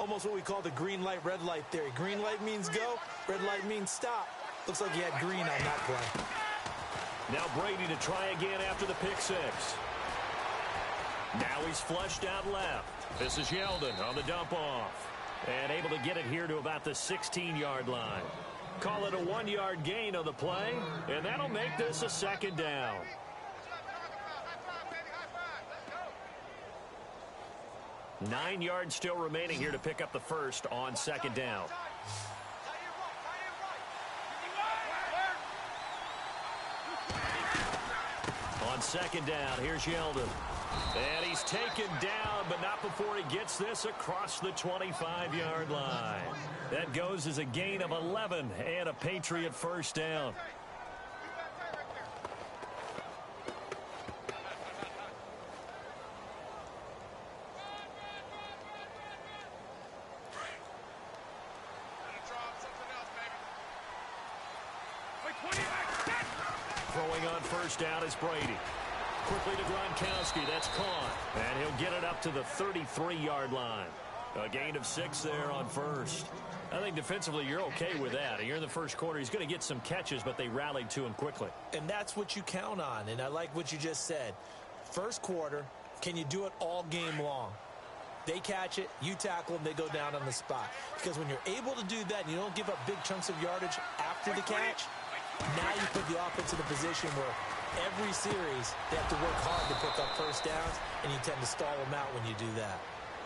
Almost what we call the green light, red light theory. Green light means go, red light means stop. Looks like he had green on that play. Now Brady to try again after the pick six. Now he's flushed out left. This is Yeldon on the dump off. And able to get it here to about the 16-yard line. Call it a 1-yard gain on the play, and that'll make this a second down. Nine yards still remaining here to pick up the first on second down. On second down, here's Yeldon. And he's taken down, but not before he gets this across the 25-yard line. That goes as a gain of 11 and a Patriot first down. Throwing on first down is Brady. Quickly to Gronkowski. That's caught. And he'll get it up to the 33-yard line. A gain of 6 there on first. I think defensively you're okay with that. Here in the first quarter, he's going to get some catches, but they rallied to him quickly. And that's what you count on. And I like what you just said. First quarter, can you do it all game long? They catch it, you tackle them, they go down on the spot. Because when you're able to do that and you don't give up big chunks of yardage after the catch, now you put the offense in a position where every series they have to work hard to pick up first downs, and you tend to stall them out when you do that.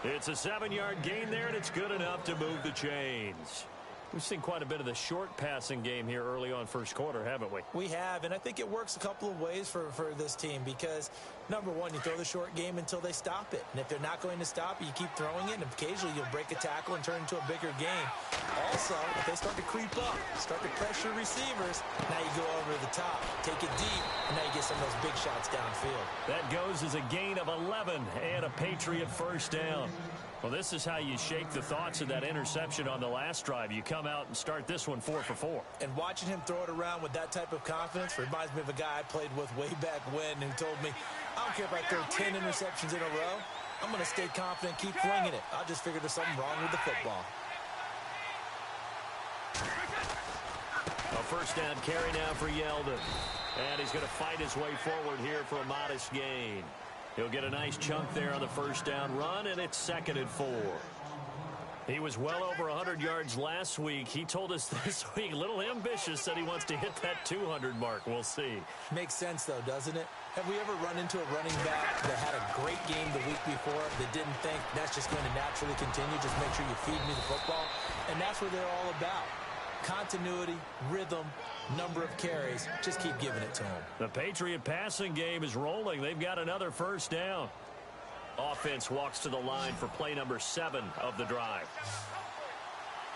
It's a 7-yard gain there, and it's good enough to move the chains. We've seen quite a bit of the short passing game here early on first quarter, haven't we? We have, and I think it works a couple of ways for this team because, number one, you throw the short game until they stop it. And if they're not going to stop it, you keep throwing it, and occasionally you'll break a tackle and turn it into a bigger game. Also, if they start to creep up, start to pressure receivers, now you go over the top, take it deep, and now you get some of those big shots downfield. That goes as a gain of 11 and a Patriot first down. Well, this is how you shake the thoughts of that interception on the last drive. You come out and start this one 4 for 4. And watching him throw it around with that type of confidence reminds me of a guy I played with way back when who told me, I don't care if I throw 10 interceptions in a row. I'm going to stay confident, keep flinging it. I'll just figure there's something wrong with the football. A first down carry now for Yeldon. And he's going to fight his way forward here for a modest gain. He'll get a nice chunk there on the first down run, and it's 2nd and 4. He was well over 100 yards last week. He told us this week, a little ambitious, said he wants to hit that 200 mark. We'll see. Makes sense, though, doesn't it? Have we ever run into a running back that had a great game the week before that didn't think that's just going to naturally continue? Just make sure you feed me the football. And that's what they're all about. Continuity, rhythm, number of carries. Just keep giving it to them. The Patriot passing game is rolling. They've got another first down. Offense walks to the line for play number 7 of the drive.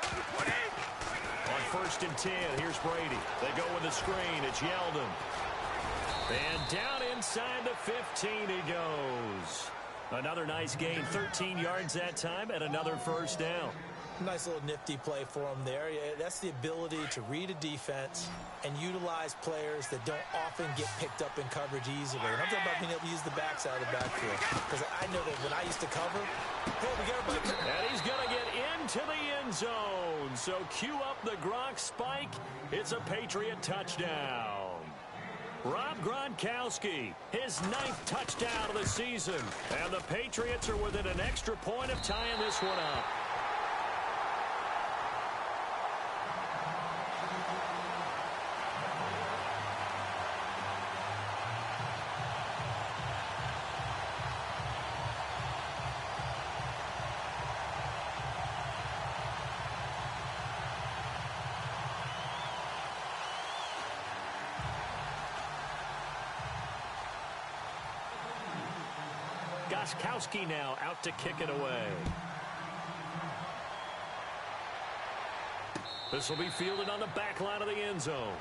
On 1st and 10, here's Brady. They go with the screen. It's Yeldon. And down inside the 15 he goes. Another nice gain, 13 yards that time, and another first down. Nice little nifty play for him there. That's the ability to read a defense and utilize players that don't often get picked up in coverage easily. And I'm talking about being able to use the backside of the backfield. Because I know that when I used to cover, hey, we got everybody. And he's going to get into the end zone. So cue up the Gronk spike. It's a Patriot touchdown. Rob Gronkowski, his 9th touchdown of the season. And the Patriots are within an extra point of tying this one up. Gronkowski now out to kick it away. This will be fielded on the back line of the end zone.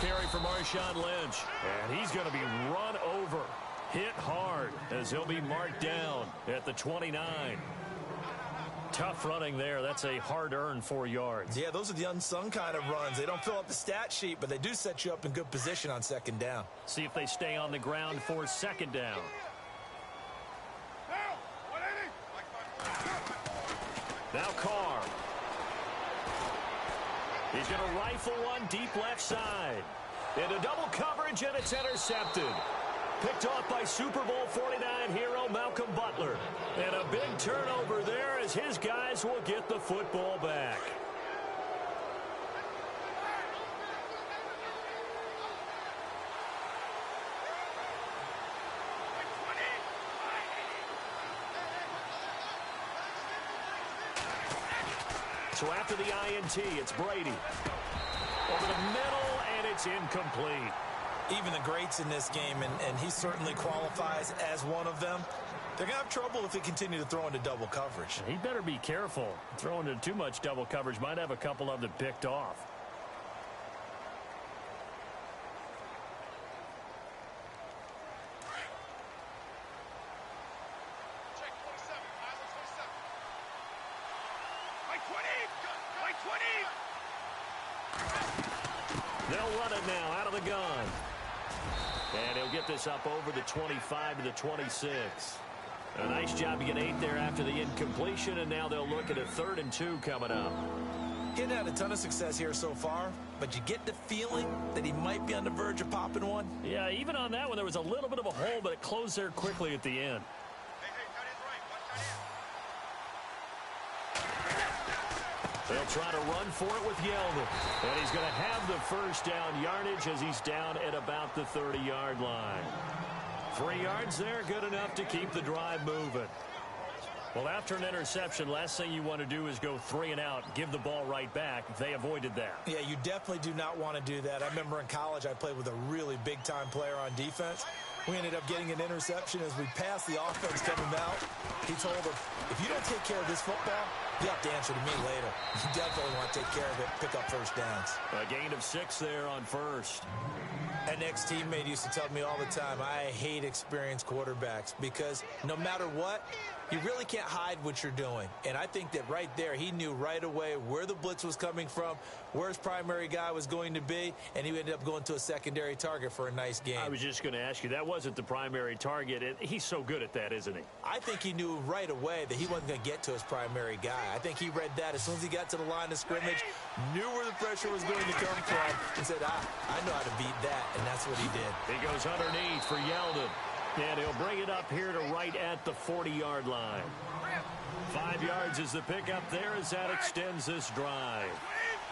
carry for Marshawn Lynch. And he's going to be run over, hit hard, as he'll be marked down at the 29. Tough running there. That's a hard-earned 4 yards. Yeah, those are the unsung kind of runs. They don't fill up the stat sheet, but they do set you up in good position on second down. See if they stay on the ground for second down. Now Carr. He's going to rifle one deep left side. Into double coverage, and it's intercepted. Picked off by Super Bowl 49 hero Malcolm Butler. And a big turnover there as his guys will get the football back. So after the INT, it's Brady. Over the middle, and it's incomplete. Even the greats in this game, and he certainly qualifies as one of them, they're going to have trouble if they continue to throw into double coverage. He better be careful. Throwing into too much double coverage might have a couple of them picked off. They'll run it now out of the gun. And he'll get this up over the 25 to the 26. A nice job to get 8 there after the incompletion, and now they'll look at a 3rd and 2 coming up. Getting had a ton of success here so far, but you get the feeling that he might be on the verge of popping one. Yeah, even on that one, there was a little bit of a hole, but it closed there quickly at the end. They'll try to run for it with Yeldon. And he's going to have the first down yardage as he's down at about the 30-yard line. 3 yards there, good enough to keep the drive moving. Well, after an interception, last thing you want to do is go 3 and out, give the ball right back. They avoided that. Yeah, you definitely do not want to do that. I remember in college I played with a really big-time player on defense. We ended up getting an interception as we passed the offense coming out. He told him, if you don't take care of this football, you have to answer to me later. You definitely want to take care of it, pick up first downs. A gain of 6 there on first. An ex-teammate used to tell me all the time, I hate experienced quarterbacks because no matter what, you really can't hide what you're doing. And I think that right there, he knew right away where the blitz was coming from, where his primary guy was going to be, and he ended up going to a secondary target for a nice game. I was just going to ask you, that wasn't the primary target. He's so good at that, isn't he? I think he knew right away that he wasn't going to get to his primary guy. I think he read that as soon as he got to the line of scrimmage, knew where the pressure was going to come from, and said, I know how to beat that, and that's what he did. He goes underneath for Yeldon. And he'll bring it up here to right at the 40-yard line. 5 yards is the pickup there as that extends this drive.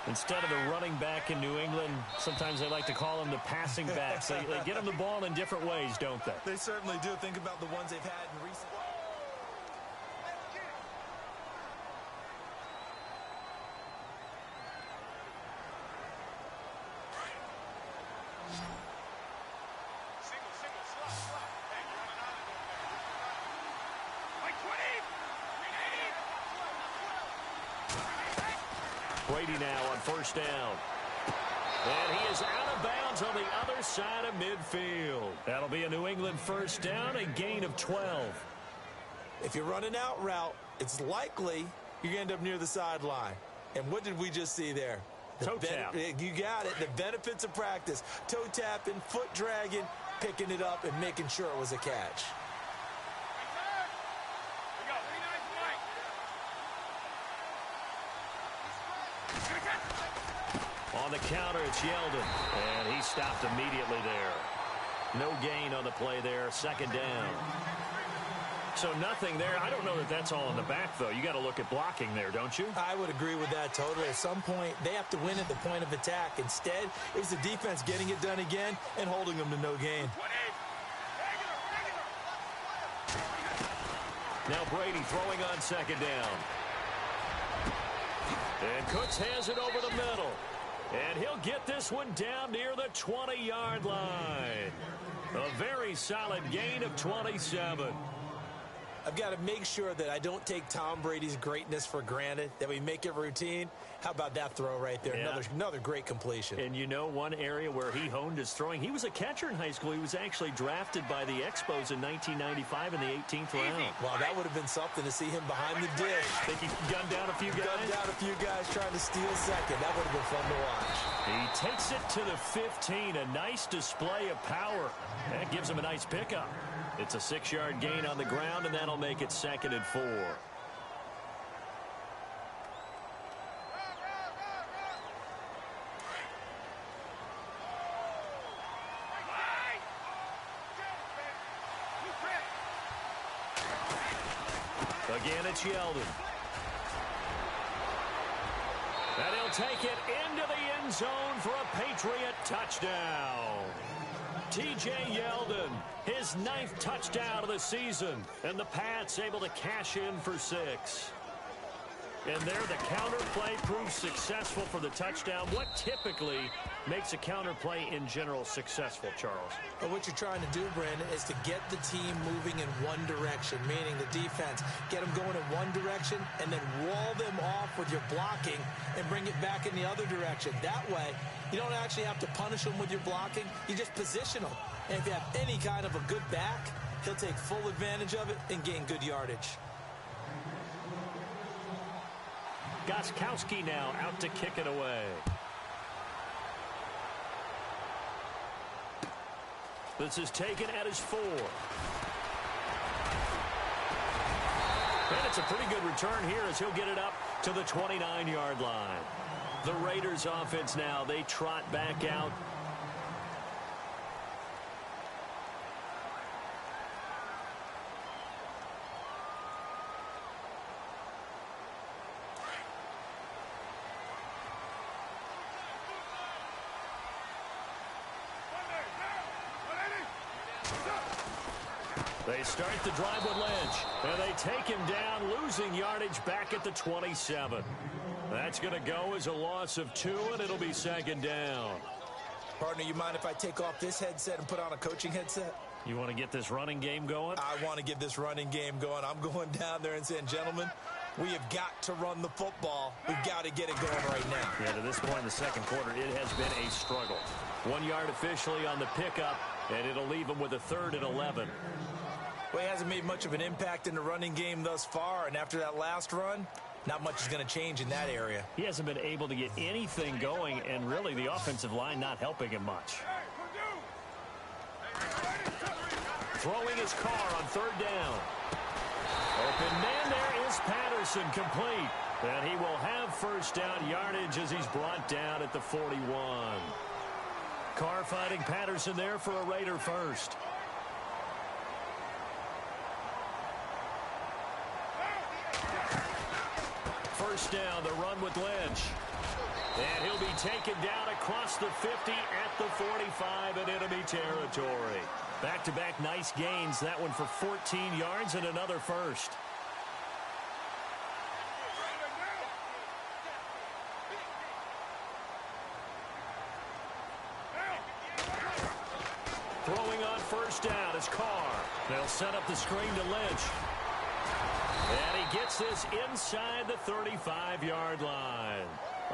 Instead of the running back in New England, sometimes they like to call them the passing backs. They get them the ball in different ways, don't they? They certainly do. Think about the ones they've had in recent... Brady now on first down. And he is out of bounds on the other side of midfield. That'll be a New England first down, a gain of 12. If you're running out route, it's likely you're going to end up near the sideline. And what did we just see there? Toe tap. You got it. The benefits of practice. Toe tapping, foot dragging, picking it up, and making sure it was a catch. On the counter, it's Yeldon. And he stopped immediately there. No gain on the play there. Second down. So nothing there. I don't know that that's all in the back, though. You got to look at blocking there, don't you? I would agree with that totally. At some point, they have to win at the point of attack. Instead, it's the defense getting it done again and holding them to no gain. Now Brady throwing on second down. And Cooks has it over the middle. And he'll get this one down near the 20-yard line. A very solid gain of 27. I've got to make sure that I don't take Tom Brady's greatness for granted, that we make it routine. How about that throw right there? Yeah. Another great completion. And you know one area where he honed his throwing, he was a catcher in high school. He was actually drafted by the Expos in 1995 in the 18th round. Wow, that would have been something to see him behind the dish. Think he gunned down a few guys? Gunned down a few guys trying to steal second. That would have been fun to watch. He takes it to the 15. A nice display of power. That gives him a nice pickup. It's a 6-yard gain on the ground, and that'll make it 2nd and 4. Again, it's Yeldon. And he'll take it into the end zone for a Patriot touchdown. T.J. Yeldon, his 9th touchdown of the season. And the Pats able to cash in for 6. And there, the counter play proves successful for the touchdown. What typically makes a counter play in general successful, Charles? But what you're trying to do, Brandon, is to get the team moving in one direction, meaning the defense. Get them going in one direction and then wall them off with your blocking and bring it back in the other direction. That way, you don't actually have to punish them with your blocking. You just position them. And if you have any kind of a good back, he'll take full advantage of it and gain good yardage. Gostkowski now out to kick it away. This is taken at his 4. And it's a pretty good return here as he'll get it up to the 29-yard line. The Raiders offense now, they trot back out. They start the drive with Lynch, and they take him down, losing yardage back at the 27. That's going to go as a loss of 2, and it'll be 2nd down. Partner, you mind if I take off this headset and put on a coaching headset? You want to get this running game going? I want to get this running game going. I'm going down there and saying, gentlemen, we have got to run the football. We've got to get it going right now. Yeah, to this point in the second quarter, it has been a struggle. 1 yard officially on the pickup, and it'll leave him with a 3rd and 11. Well, he hasn't made much of an impact in the running game thus far, and after that last run, not much is going to change in that area. He hasn't been able to get anything going, and really the offensive line not helping him much. Throwing his car on 3rd down. Open man, there is Patterson, complete. And he will have 1st down yardage as he's brought down at the 41. Carr fighting Patterson there for a Raider 1st. First down, the run with Lynch. And he'll be taken down across the 50 at the 45 in enemy territory. Back-to-back nice gains. That one for 14 yards and another 1st. Throwing on 1st down is Carr. They'll set up the screen to Lynch. And he gets this inside the 35-yard line.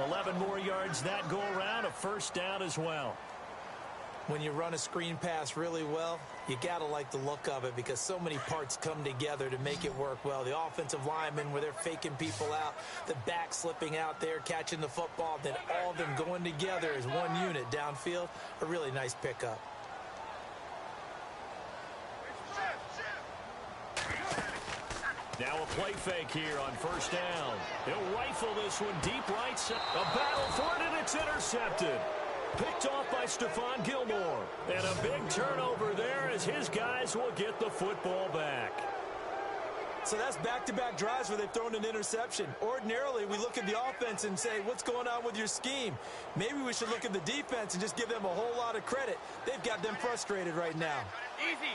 11 more yards that go around, a 1st down as well. When you run a screen pass really well, you got to like the look of it because so many parts come together to make it work well. The offensive linemen, where they're faking people out, the back slipping out there, catching the football, then all of them going together as one unit downfield. A really nice pickup. Now a play fake here on 1st down. He'll rifle this one deep right side. A battle for it, and it's intercepted. Picked off by Stephon Gilmore. And a big turnover there as his guys will get the football back. So that's back-to-back drives where they've thrown an interception. Ordinarily, we look at the offense and say, what's going on with your scheme? Maybe we should look at the defense and just give them a whole lot of credit. They've got them frustrated right now. Easy.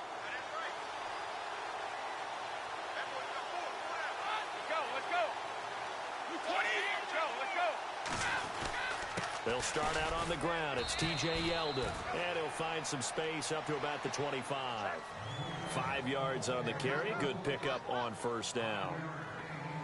They'll start out on the ground. It's T.J. Yeldon. And he'll find some space up to about the 25. 5 yards on the carry. Good pickup on 1st down.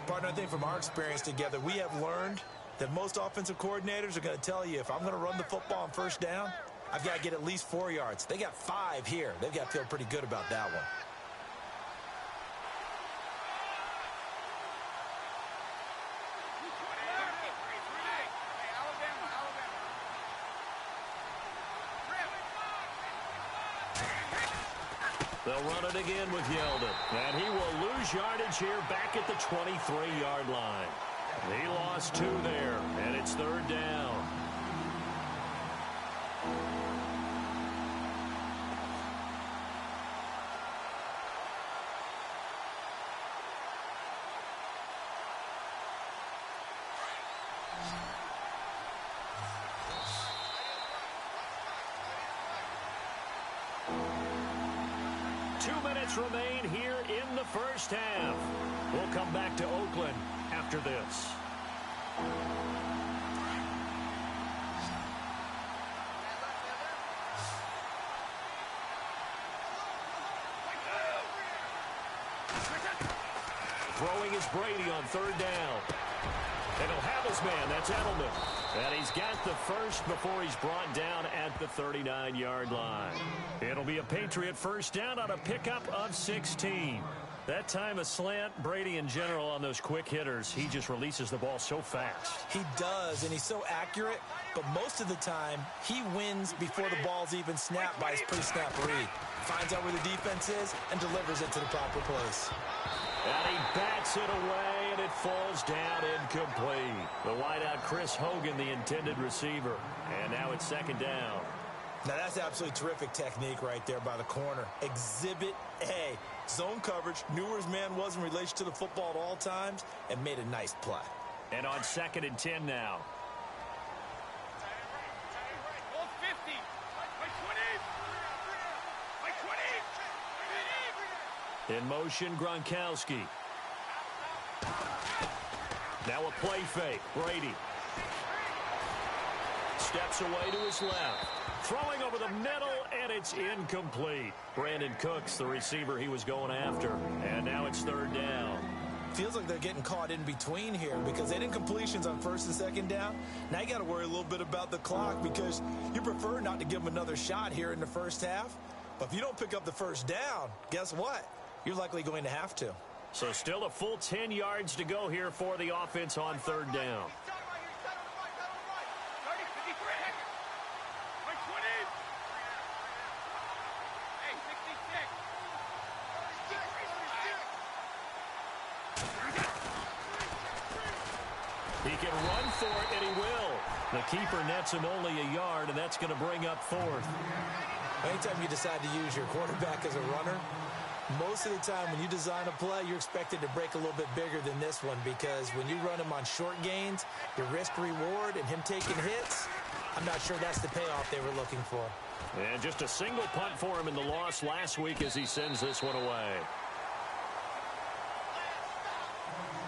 Partner, I think from our experience together, we have learned that most offensive coordinators are going to tell you, if I'm going to run the football on first down, I've got to get at least 4 yards. They got 5 here. They've got to feel pretty good about that one. They'll run it again with Yeldon. And he will lose yardage here back at the 23-yard line. He lost 2 there, and it's 3rd down. Remain here in the first half. We'll come back to Oakland after this. Throwing is Brady on 3rd down. And he'll have his man. That's Edelman. And he's got the first before he's brought down at the 39-yard line. It'll be a Patriot first down on a pickup of 16. That time a slant. Brady in general on those quick hitters, he just releases the ball so fast. He does, and he's so accurate, but most of the time he wins before the ball's even snapped by his pre-snap read. Finds out where the defense is and delivers it to the proper place. And he bats it away, and it falls down incomplete. The wideout, Chris Hogan, the intended receiver. And now it's 2nd down. Now that's absolutely terrific technique right there by the corner. Exhibit A. Zone coverage, knew where his man was in relation to the football at all times, and made a nice play. And on 2nd and 10 now. In motion, Gronkowski. Now a play fake. Brady steps away to his left. Throwing over the middle, and it's incomplete. Brandon Cooks, the receiver he was going after. And now it's 3rd down. Feels like they're getting caught in between here because they didn't completions on 1st and 2nd down. Now you got to worry a little bit about the clock because you prefer not to give them another shot here in the first half. But if you don't pick up the first down, guess what? You're likely going to have to. So still a full 10 yards to go here for the offense on 3rd down. He can run for it, and he will. The keeper nets him only a yard, and that's going to bring up 4th. Anytime you decide to use your quarterback as a runner, most of the time when you design a play, you're expected to break a little bit bigger than this one because when you run him on short gains, your risk-reward and him taking hits, I'm not sure that's the payoff they were looking for. And just a single punt for him in the loss last week as he sends this one away.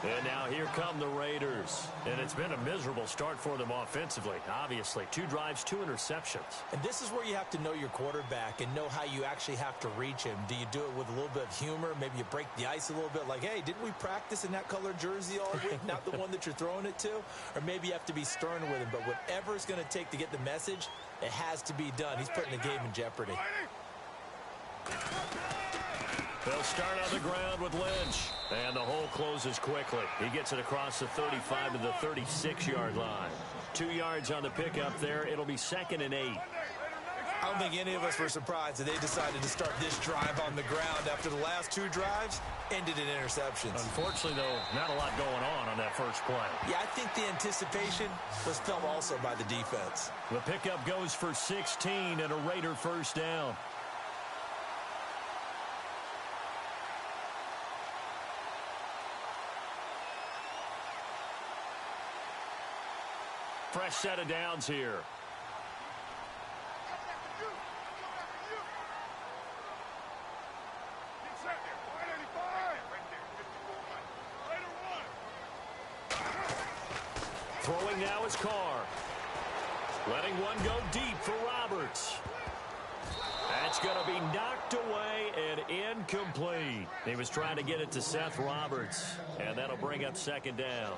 And now here come the Raiders. And it's been a miserable start for them offensively, obviously. 2 drives, 2 interceptions. And this is where you have to know your quarterback and know how you actually have to reach him. Do you do it with a little bit of humor? Maybe you break the ice a little bit like, hey, didn't we practice in that colored jersey all week? Not the one that you're throwing it to? Or maybe you have to be stern with him. But whatever it's going to take to get the message, it has to be done. He's putting the game in jeopardy. They'll start on the ground with Lynch. And the hole closes quickly. He gets it across the 35 to the 36-yard line. 2 yards on the pickup there. It'll be 2nd and 8. I don't think any of us were surprised that they decided to start this drive on the ground after the last 2 drives ended in interceptions. Unfortunately, though, not a lot going on that first play. Yeah, I think the anticipation was felt also by the defense. The pickup goes for 16 and a Raider first down. Fresh set of downs here. Throwing now is Carr. Letting one go deep for Roberts. That's going to be knocked away and incomplete. He was trying to get it to Seth Roberts, and that'll bring up 2nd down.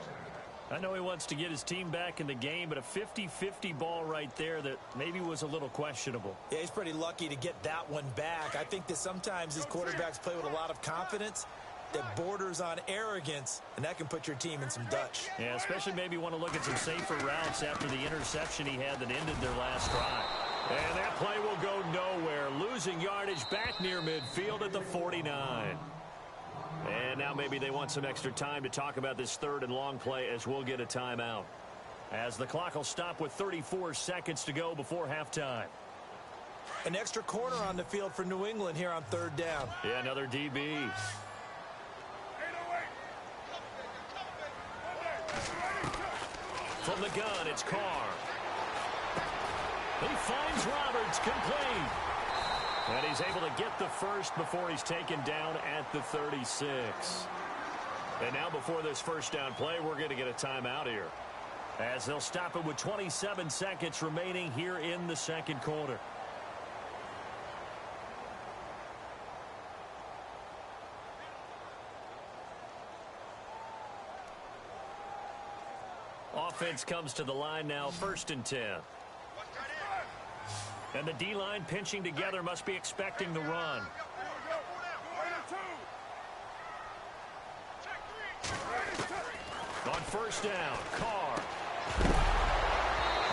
I know he wants to get his team back in the game, but a 50-50 ball right there that maybe was a little questionable. Yeah, he's pretty lucky to get that one back. I think that sometimes these quarterbacks play with a lot of confidence that borders on arrogance, and that can put your team in some Dutch. Yeah, especially maybe want to look at some safer routes after the interception he had that ended their last drive. And that play will go nowhere, losing yardage back near midfield at the 49. And now maybe they want some extra time to talk about this third and long play as we'll get a timeout. As the clock will stop with 34 seconds to go before halftime. An extra corner on the field for New England here on third down. Yeah, another DB. From the gun, it's Carr. He finds Roberts, complete. And he's able to get the first before he's taken down at the 36. And now before this first down play, we're going to get a timeout here, as they'll stop it with 27 seconds remaining here in the second quarter. Offense comes to the line now, 1st and 10. And the D-line pinching together, must be expecting the run. On 1st down, Carr.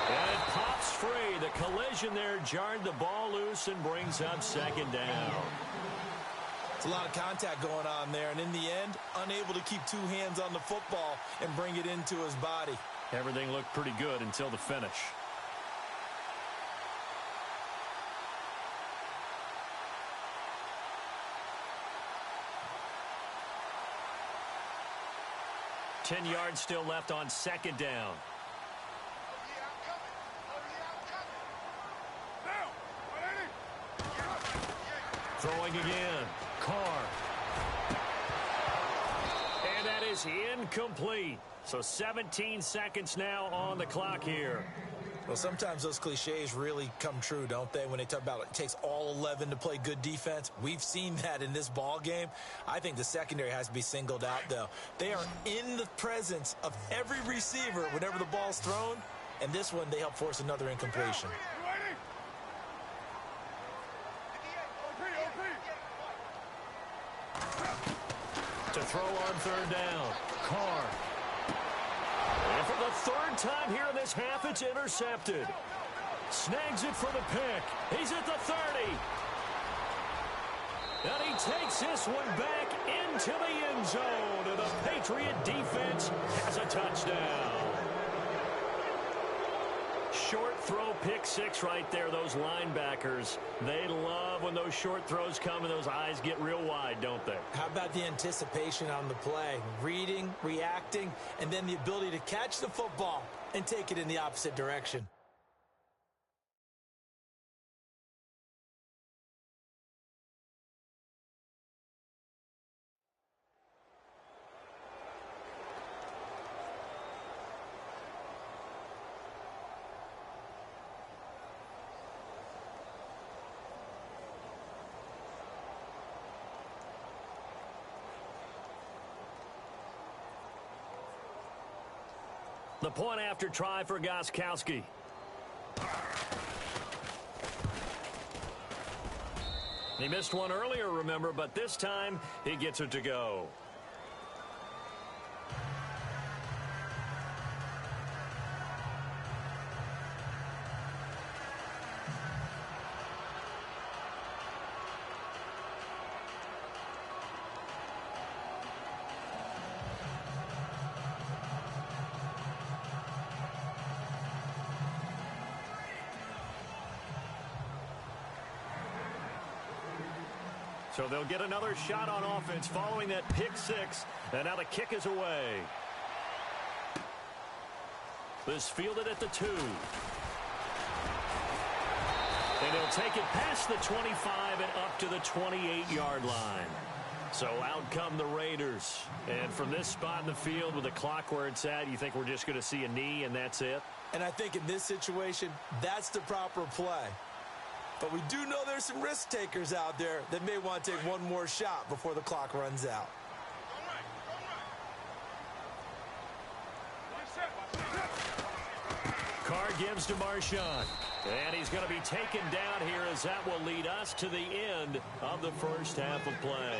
And it pops free. The collision there jarred the ball loose and brings up 2nd down. It's a lot of contact going on there, and in the end, unable to keep two hands on the football and bring it into his body. Everything looked pretty good until the finish. Ten yards still left on 2nd down. Throwing again. Carr. And that is incomplete. So 17 seconds now on the clock here. Well, sometimes those cliches really come true, don't they? When they talk about it takes all 11 to play good defense. We've seen that in this ball game. I think the secondary has to be singled out, though. They are in the presence of every receiver whenever the ball's thrown. And this one, they help force another incompletion. To throw on 3rd down. Carr. And for the 3rd time here in this half, it's intercepted. Snags it for the pick. He's at the 30. And he takes this one back into the end zone. And the Patriot defense has a touchdown. Short throw, pick 6 right there. Those linebackers, they love when those short throws come and those eyes get real wide, don't they? How about the anticipation on the play? Reading, reacting, and then the ability to catch the football and take it in the opposite direction. The point after try for Gostkowski. He missed one earlier, remember, but this time he gets it to go. So they'll get another shot on offense following that pick 6. And now the kick is away. This fielded at the 2. And he'll take it past the 25 and up to the 28-yard line. So out come the Raiders. And from this spot in the field with the clock where it's at, you think we're just going to see a knee and that's it? And I think in this situation, that's the proper play. But we do know there's some risk takers out there that may want to take one more shot before the clock runs out. Carr gives to Marshawn. And he's going to be taken down here as that will lead us to the end of the first half of play.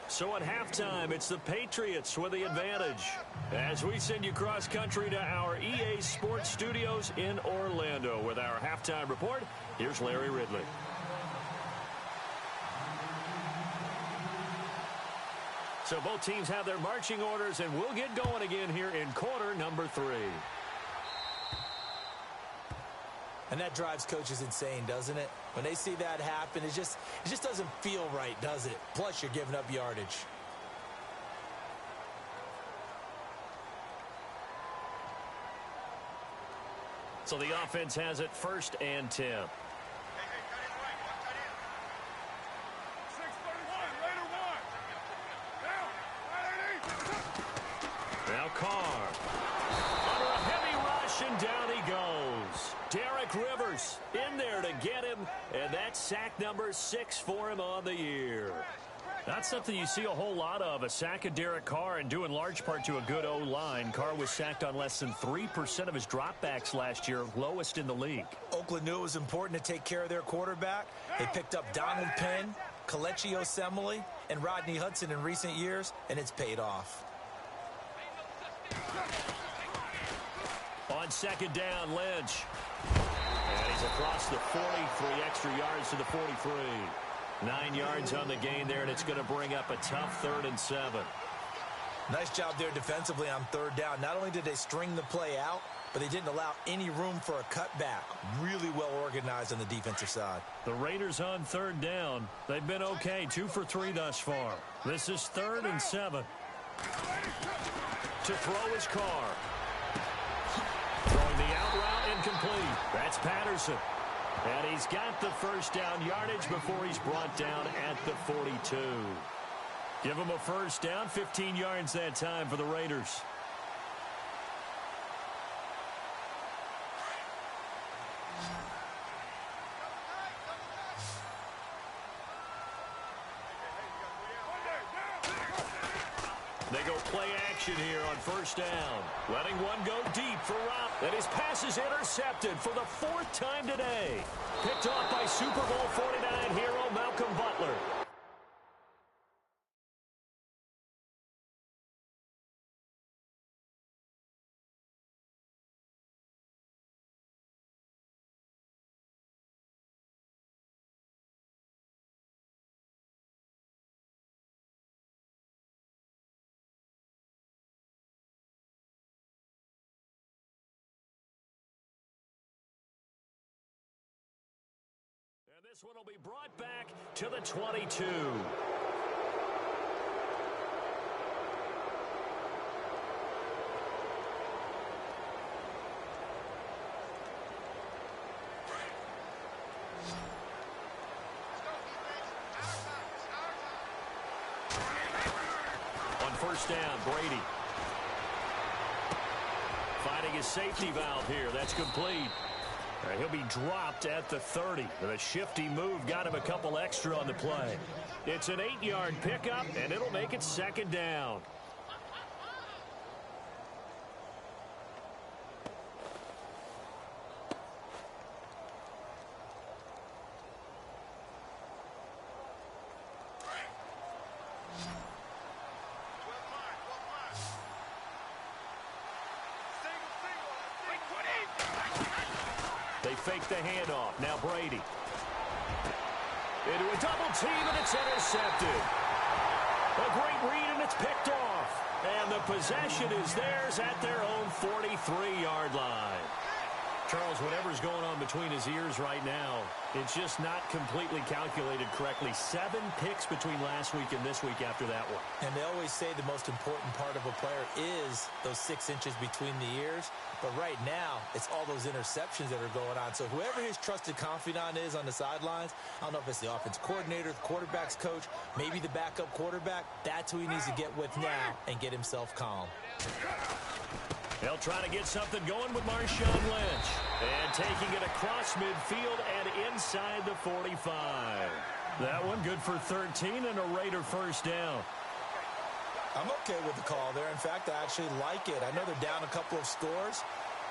So at halftime, it's the Patriots with the advantage. As we send you cross-country to our EA Sports Studios in Orlando with our halftime report, here's Larry Ridley. So both teams have their marching orders, and we'll get going again here in quarter number 3. And that drives coaches insane, doesn't it? When they see that happen, it just doesn't feel right, does it? Plus, you're giving up yardage. So the offense has it 1st and 10. Now Carr. Under a heavy rush, and down he goes. Derek Rivers in there to get him, and that's sack number 6 for him on the year. That's something you see a whole lot of, a sack of Derek Carr, and due in large part to a good O-line. Carr was sacked on less than 3% of his dropbacks last year, lowest in the league. Oakland knew it was important to take care of their quarterback. They picked up Donald Penn, Kelechi Osemele, and Rodney Hudson in recent years, and it's paid off. On 2nd down, Lynch. And he's across the 40, 3 extra yards to the 43. 9 yards on the gain there, and it's going to bring up a tough 3rd and 7. Nice job there defensively on 3rd down. Not only did they string the play out, but they didn't allow any room for a cutback. Really well organized on the defensive side. The Raiders on 3rd down. They've been okay, 2 for 3 thus far. This is 3rd and 7. To throw is Carr. Throwing the out route incomplete. That's Patterson. And he's got the 1st down yardage before he's brought down at the 42. Give him a 1st down, 15 yards that time for the Raiders. They go play action here on 1st down. Letting one go deep for Rob. And his pass is intercepted for the 4th time today. Picked off by Super Bowl 49 hero Malcolm Butler. This one will be brought back to the 22. On 1st down, Brady. Finding his safety valve here. That's complete. He'll be dropped at the 30. The shifty move got him a couple extra on the play. It's an 8-yard pickup, and it'll make it 2nd down. They fake the handoff. Now Brady. Into a double team, and it's intercepted. A great read, and it's picked off. And the possession is theirs at their own 43-yard line. Charles, whatever's going on between his ears right now, it's just not completely calculated correctly. 7 picks between last week and this week after that one. And they always say the most important part of a player is those 6 inches between the ears. But right now, it's all those interceptions that are going on. So whoever his trusted confidant is on the sidelines, I don't know if it's the offense coordinator, the quarterback's coach, maybe the backup quarterback, that's who he needs to get with now and get himself calm. They'll try to get something going with Marshawn Lynch. And taking it across midfield and inside the 45. That one good for 13 and a Raider 1st down. I'm okay with the call there. In fact, I actually like it. I know they're down a couple of scores,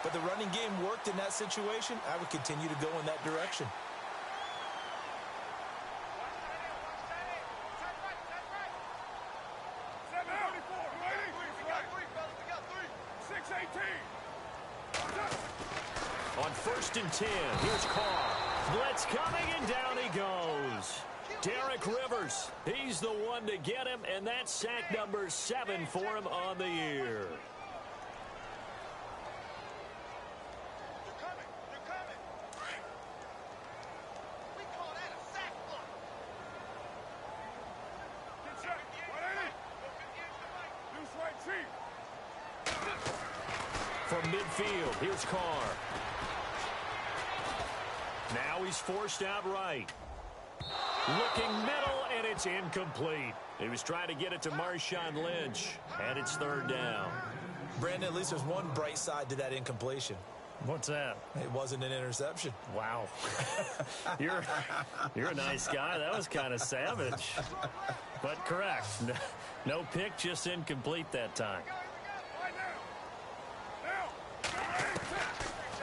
but the running game worked in that situation. I would continue to go in that direction. On 1st and 10, here's Carr. Blitz coming, and down he goes. Derek Rivers, he's the one to get him, and that's sack number 7 for him on the year. From midfield, here's Carr. Now he's forced out right. Looking middle, and it's incomplete. He was trying to get it to Marshawn Lynch, and it's 3rd down. Brandon, at least there's one bright side to that incompletion. What's that? It wasn't an interception. Wow. You're a nice guy. That was kind of savage. But correct. No pick, just incomplete that time.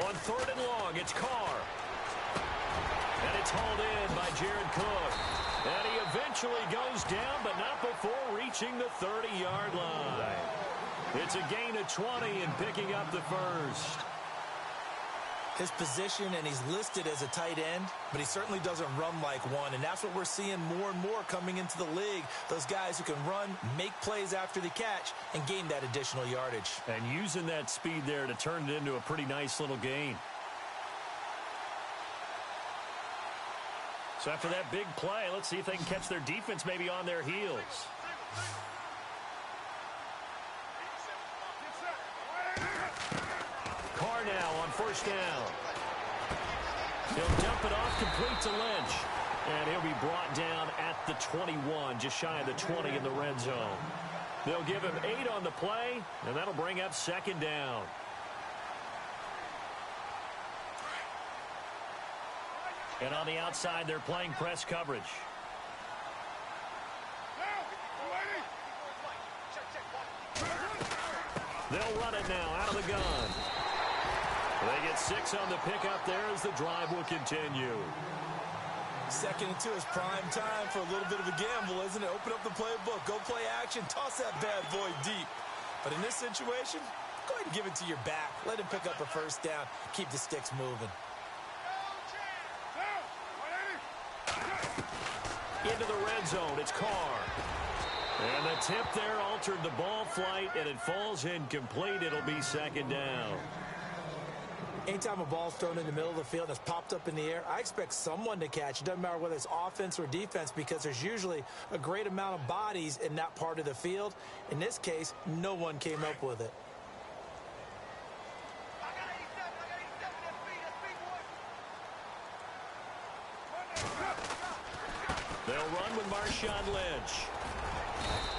On 3rd and long, it's Carr. And it's hauled in by Jared Cook. And he eventually goes down, but not before reaching the 30-yard line. It's a gain of 20 and picking up the first. His position, and he's listed as a tight end, but he certainly doesn't run like one, and that's what we're seeing more and more coming into the league. Those guys who can run, make plays after the catch, and gain that additional yardage. And using that speed there to turn it into a pretty nice little gain. So after that big play, let's see if they can catch their defense maybe on their heels. Carr now on 1st down. He'll dump it off complete to Lynch. And he'll be brought down at the 21, just shy of the 20 in the red zone. They'll give him 8 on the play, and that'll bring up 2nd down. And on the outside, they're playing press coverage. They'll run it now out of the gun. They get 6 on the pickup there as the drive will continue. 2nd and 2 is prime time for a little bit of a gamble, isn't it? Open up the playbook, go play action, toss that bad boy deep. But in this situation, go ahead and give it to your back. Let him pick up a 1st down, keep the sticks moving. Into the red zone, it's Carr. And the tip there altered the ball flight, and it falls incomplete. It'll be 2nd down. Anytime a ball's thrown in the middle of the field that's popped up in the air, I expect someone to catch. It doesn't matter whether it's offense or defense, because there's usually a great amount of bodies in that part of the field. In this case, no one came up with it. They'll run with Marshawn Lynch.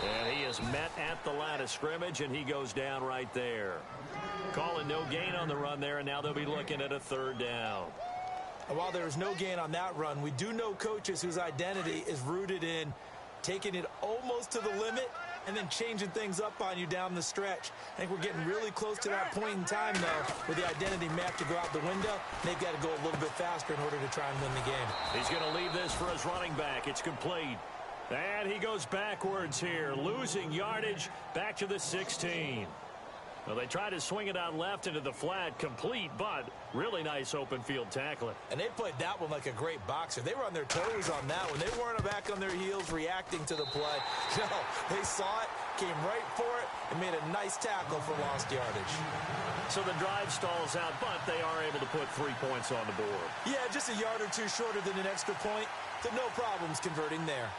And he is met at the line of scrimmage, and he goes down right there. Calling no gain on the run there, and now they'll be looking at a 3rd down. And while there was no gain on that run, we do know coaches whose identity is rooted in taking it almost to the limit and then changing things up on you down the stretch. I think we're getting really close to that point in time, though, where the identity may have to go out the window. They've got to go a little bit faster in order to try and win the game. He's going to leave this for his running back. It's complete. And he goes backwards here, losing yardage back to the 16. Well, they tried to swing it out left into the flat, complete, but really nice open field tackling. And they played that one like a great boxer. They were on their toes on that one. They weren't back on their heels reacting to the play. No, they saw it, came right for it, and made a nice tackle for lost yardage. So the drive stalls out, but they are able to put 3 points on the board. Yeah, just a yard or two shorter than an extra point, so no problems converting there.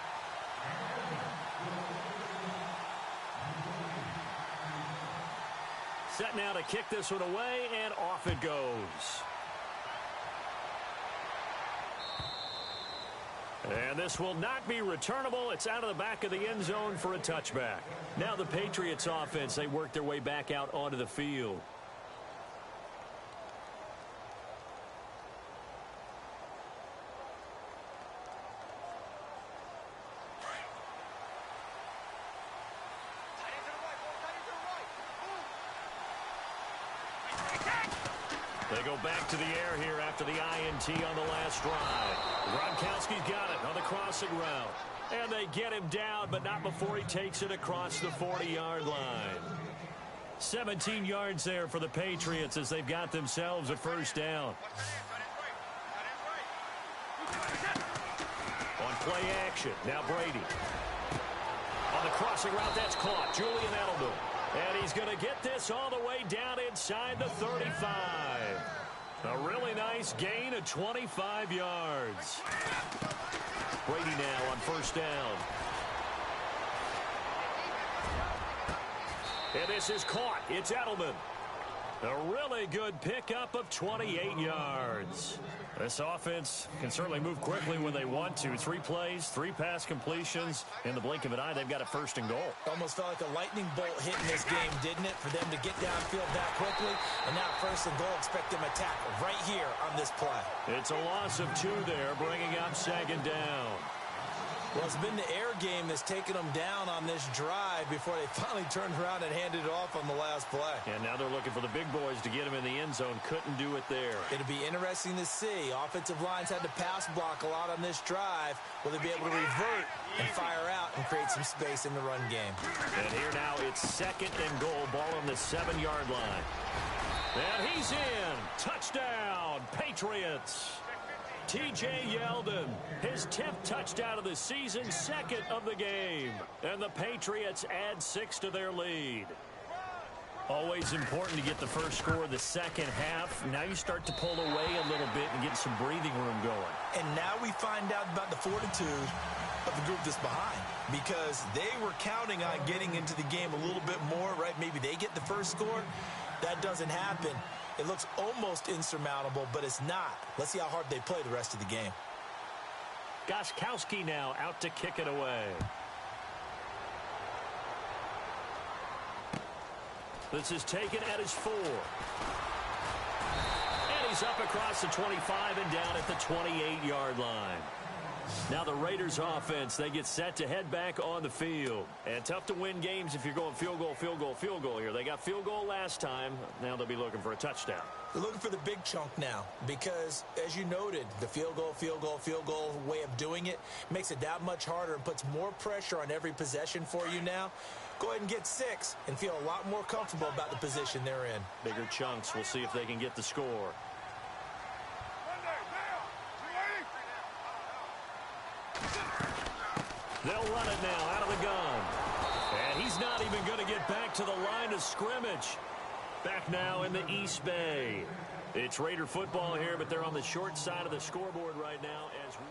Set now to kick this one away, and off it goes. And this will not be returnable. It's out of the back of the end zone for a touchback. Now the Patriots offense, they work their way back out onto the field. They go back to the air here after the INT on the last drive. Gronkowski's got it on the crossing route. And they get him down, but not before he takes it across the 40-yard line. 17 yards there for the Patriots as they've got themselves a first down. On play action, now Brady. On the crossing route, that's caught. Julian Edelman. And he's going to get this all the way down inside the 35. A really nice gain of 25 yards. Brady now on first down. And this is caught. It's Edelman. A really good pickup of 28 yards. This offense can certainly move quickly when they want to. 3 plays, 3 pass completions. In the blink of an eye, they've got a first and goal. Almost felt like a lightning bolt hit in this game, didn't it? For them to get downfield that quickly. And now first and goal, expect them to tackle right here on this play. It's a loss of 2 there, bringing up second down. Well, it's been the air game that's taken them down on this drive before they finally turned around and handed it off on the last play. And now they're looking for the big boys to get him in the end zone. Couldn't do it there. It'll be interesting to see. Offensive lines had to pass block a lot on this drive. Will they be able to revert and fire out and create some space in the run game? And here now it's second and goal. Ball on the 7-yard line. And he's in. Touchdown, Patriots. T.J. Yeldon, his 10th touchdown of the season, 2nd of the game. And the Patriots add 6 to their lead. Always important to get the first score of the second half. Now you start to pull away a little bit and get some breathing room going. And now we find out about the fortitude of the group that's behind, because they were counting on getting into the game a little bit more, right? Maybe they get the first score. That doesn't happen. It looks almost insurmountable, but it's not. Let's see how hard they play the rest of the game. Gostkowski now out to kick it away. This is taken at his 4. And he's up across the 25 and down at the 28-yard line. Now the Raiders offense, they get set to head back on the field. And tough to win games if you're going field goal, field goal, field goal here. They got field goal last time. Now they'll be looking for a touchdown. They're looking for the big chunk now because, as you noted, the field goal, field goal, field goal way of doing it makes it that much harder and puts more pressure on every possession for you now. Go ahead and get 6 and feel a lot more comfortable about the position they're in. Bigger chunks. We'll see if they can get the score. They'll run it now out of the gun. And he's not even going to get back to the line of scrimmage. Back now in the East Bay. It's Raider football here, but they're on the short side of the scoreboard right now as we...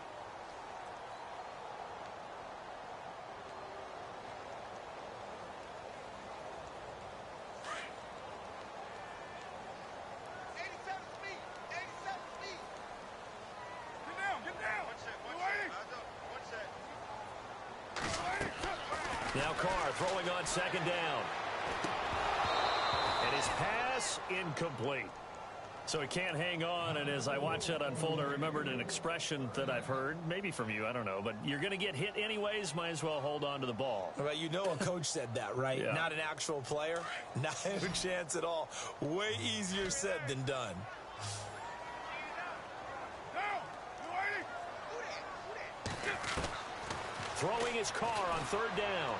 Now Carr throwing on second down. And his pass incomplete. So he can't hang on, and as I watch that unfold, I remembered an expression that I've heard, maybe from you, I don't know, but you're going to get hit anyways, might as well hold on to the ball. Right, you know a coach said that, right? Yeah. Not an actual player. Not a chance at all. Way easier said than done. Throwing his Carr on third down.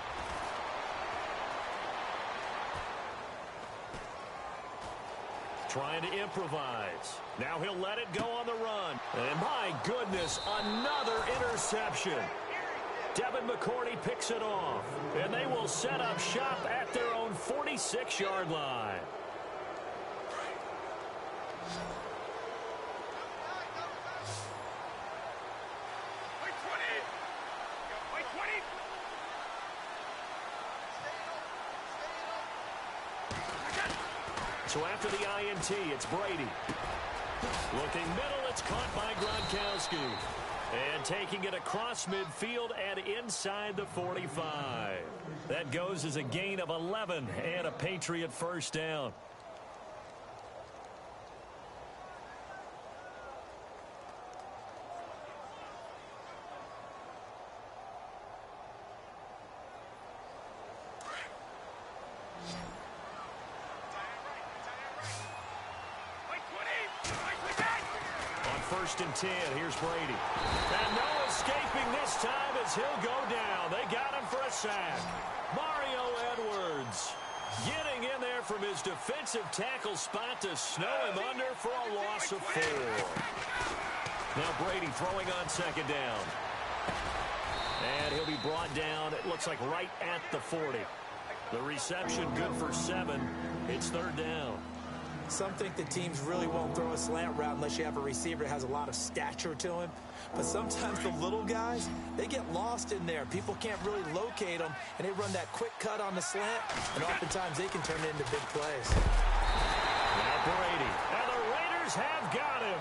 Trying to improvise. Now he'll let it go on the run. And my goodness, another interception. Devin McCourty picks it off. And they will set up shop at their own 46-yard line. So after the INT, it's Brady. Looking middle, it's caught by Gronkowski. And taking it across midfield and inside the 45. That goes as a gain of 11 and a Patriot first down. 1st and 10. Here's Brady. And no escaping this time as he'll go down. They got him for a sack. Mario Edwards getting in there from his defensive tackle spot to snow him under for a loss of 4. Now Brady throwing on 2nd down. And he'll be brought down, it looks like right at the 40. The reception good for 7. It's 3rd down. Some think the teams really won't throw a slant route unless you have a receiver that has a lot of stature to him. But sometimes the little guys, they get lost in there. People can't really locate them, and they run that quick cut on the slant, and oftentimes they can turn it into big plays. Now Brady, and the Raiders have got him.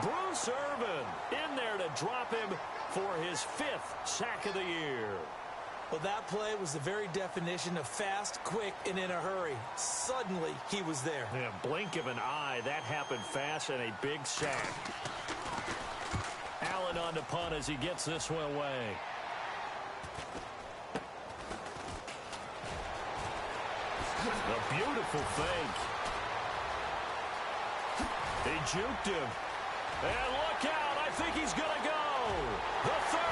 Bruce Irvin in there to drop him for his 5th sack of the year. Well, that play was the very definition of fast, quick, and in a hurry. Suddenly, he was there. Yeah, blink of an eye. That happened fast and a big sack. Allen on to punt as he gets this one away. A beautiful fake. He juked him. And look out. I think he's going to go. The 30.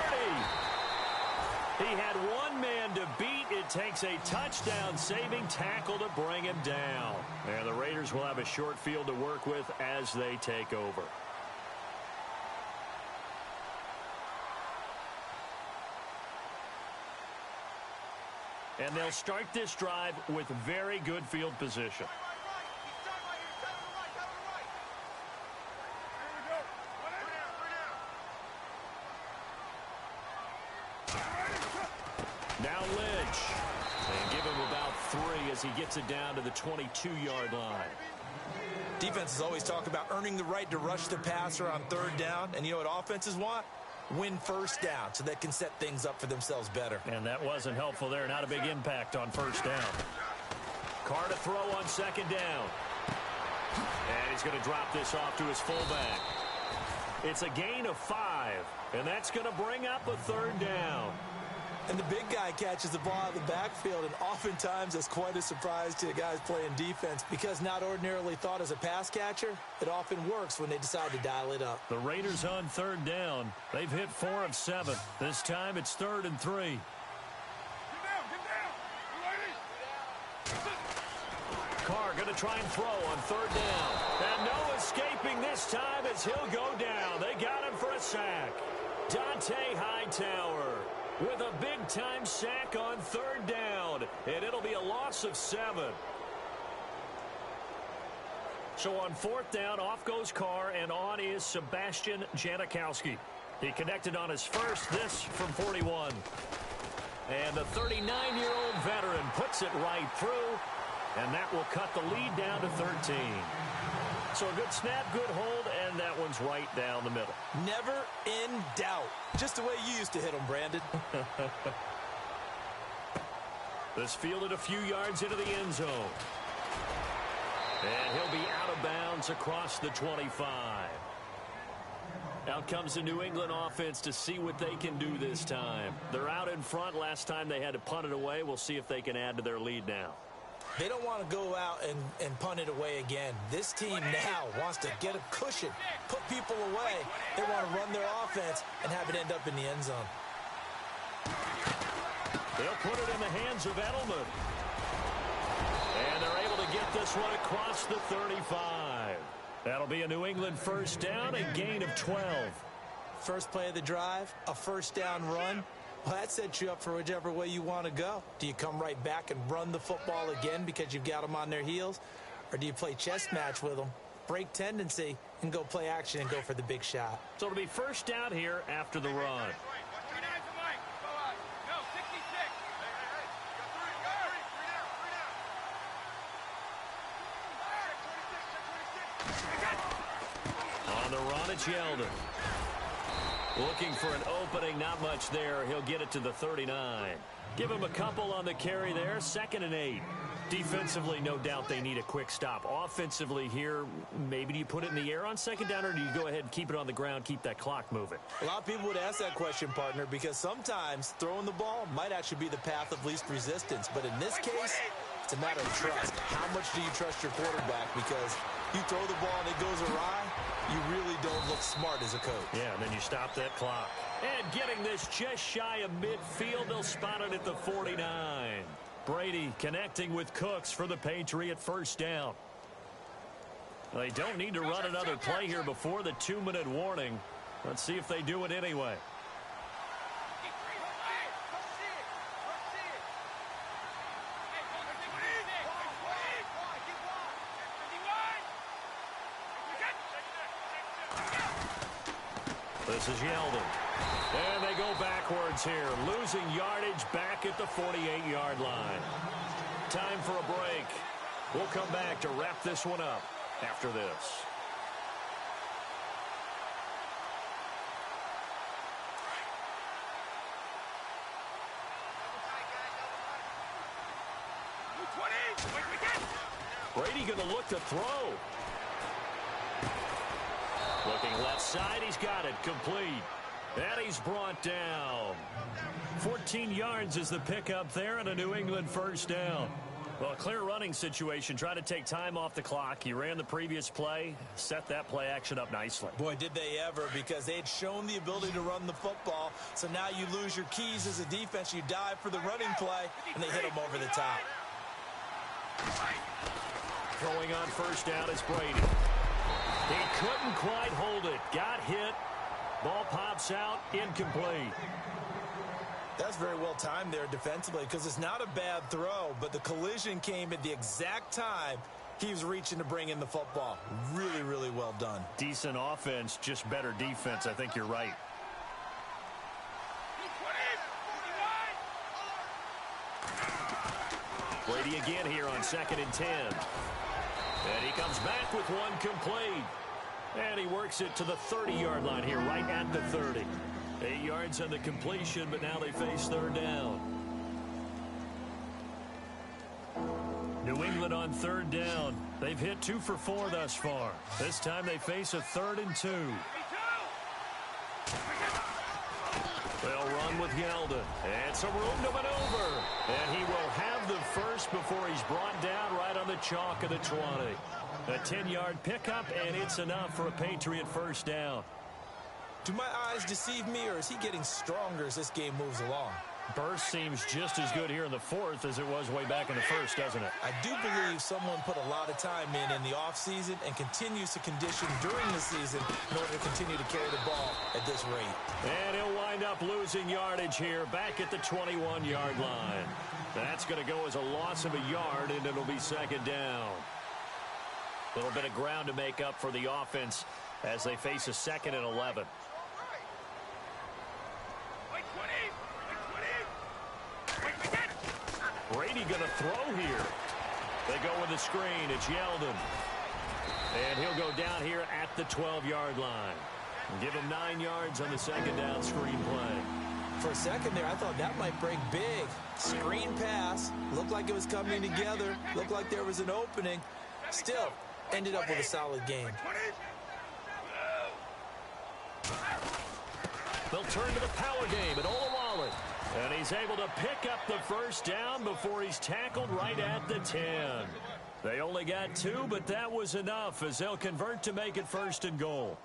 He had one man to beat. It takes a touchdown-saving tackle to bring him down. And the Raiders will have a short field to work with as they take over. And they'll start this drive with very good field position. Now Lynch. And give him about 3 as he gets it down to the 22-yard line. Defenses always talk about earning the right to rush the passer on 3rd down. And you know what offenses want? Win 1st down so they can set things up for themselves better. And that wasn't helpful there. Not a big impact on 1st down. Carr to throw on 2nd down. And he's going to drop this off to his fullback. It's a gain of 5. And that's going to bring up a 3rd down. And the big guy catches the ball out of the backfield, and oftentimes that's quite a surprise to the guys playing defense because not ordinarily thought as a pass catcher, it often works when they decide to dial it up. The Raiders on 3rd down. They've hit 4 of 7. This time it's 3rd and 3. Get down. Carr going to try and throw on 3rd down. And no escaping this time as he'll go down. They got him for a sack. Dante Hightower with a big-time sack on 3rd down. And it'll be a loss of 7. So on 4th down, off goes Carr, and on is Sebastian Janikowski. He connected on his first, this from 41. And the 39-year-old veteran puts it right through, and that will cut the lead down to 13. So a good snap, good hold, and that one's right down the middle. Never in doubt. Just the way you used to hit them, Brandon. This fielded a few yards into the end zone. And he'll be out of bounds across the 25. Out comes the New England offense to see what they can do this time. They're out in front. Last time they had to punt it away. We'll see if they can add to their lead now. They don't want to go out and punt it away again. This team now wants to get a cushion, put people away. They want to run their offense and have it end up in the end zone. They'll put it in the hands of Edelman. And they're able to get this one across the 35. That'll be a New England first down, a gain of 12. First play of the drive, a first down run. Well, that sets you up for whichever way you want to go. Do you come right back and run the football again because you've got them on their heels? Or do you play chess match with them, break tendency, and go play action and go for the big shot? So it'll be first down here after the run. On the run, it's Yeldon. Looking for an opening, not much there. He'll get it to the 39. Give him a couple on the carry there, 2nd and 8. Defensively, no doubt they need a quick stop. Offensively here, maybe do you put it in the air on 2nd down, or do you go ahead and keep it on the ground, keep that clock moving? A lot of people would ask that question, partner, because sometimes throwing the ball might actually be the path of least resistance. But in this case, it's a matter of trust. How much do you trust your quarterback? Because you throw the ball and it goes awry, you really don't look smart as a coach. Yeah, and then you stop that clock. And getting this just shy of midfield, they'll spot it at the 49. Brady connecting with Cooks for the Patriot first down. They don't need to run another play here before the 2-minute warning. Let's see if they do it anyway. This is Yeldon. And they go backwards here, losing yardage back at the 48-yard line. Time for a break. We'll come back to wrap this one up after this. Brady going to look to throw. Looking left side, he's got it, complete. And he's brought down. 14 yards is the pickup there and a New England first down. Well, a clear running situation. Try to take time off the clock. He ran the previous play, set that play action up nicely. Boy, did they ever, because they had shown the ability to run the football. So now you lose your keys as a defense. You dive for the running play, and they hit them over the top. Throwing on first down is Brady. He couldn't quite hold it. Got hit. Ball pops out. Incomplete. That's very well timed there defensively, because it's not a bad throw, but the collision came at the exact time he was reaching to bring in the football. Really, really well done. Decent offense, just better defense. I think you're right. Brady again here on 2nd and 10. And he comes back with one complete. And he works it to the 30-yard line here, right at the 30. 8 yards on the completion, but now they face third down. New England on third down. They've hit 2 for 4 thus far. This time they face a 3rd and 2. They'll run with Yeldon. And some room to maneuver. And he will have the first before he's brought down right on the chalk of the 20. A 10-yard pickup, and it's enough for a Patriot first down. Do my eyes deceive me, or is he getting stronger as this game moves along? Burst seems just as good here in the 4th as it was way back in the 1st, doesn't it? I do believe someone put a lot of time in the offseason and continues to condition during the season in order to continue to carry the ball at this rate. And he'll wind up losing yardage here back at the 21-yard line. That's going to go as a loss of a yard, and it'll be 2nd down. A little bit of ground to make up for the offense as they face a 2nd and 11. Brady going to throw here. They go with the screen. It's Yeldon. And he'll go down here at the 12-yard line. Give him 9 yards on the 2nd down screen play. For a second there, I thought that might break big. Screen pass. Looked like it was coming together. Looked like there was an opening. Still, ended up with a solid game. They'll turn to the power game at Olawale. And he's able to pick up the first down before he's tackled right at the 10. They only got 2, but that was enough as they'll convert to make it 1st and goal.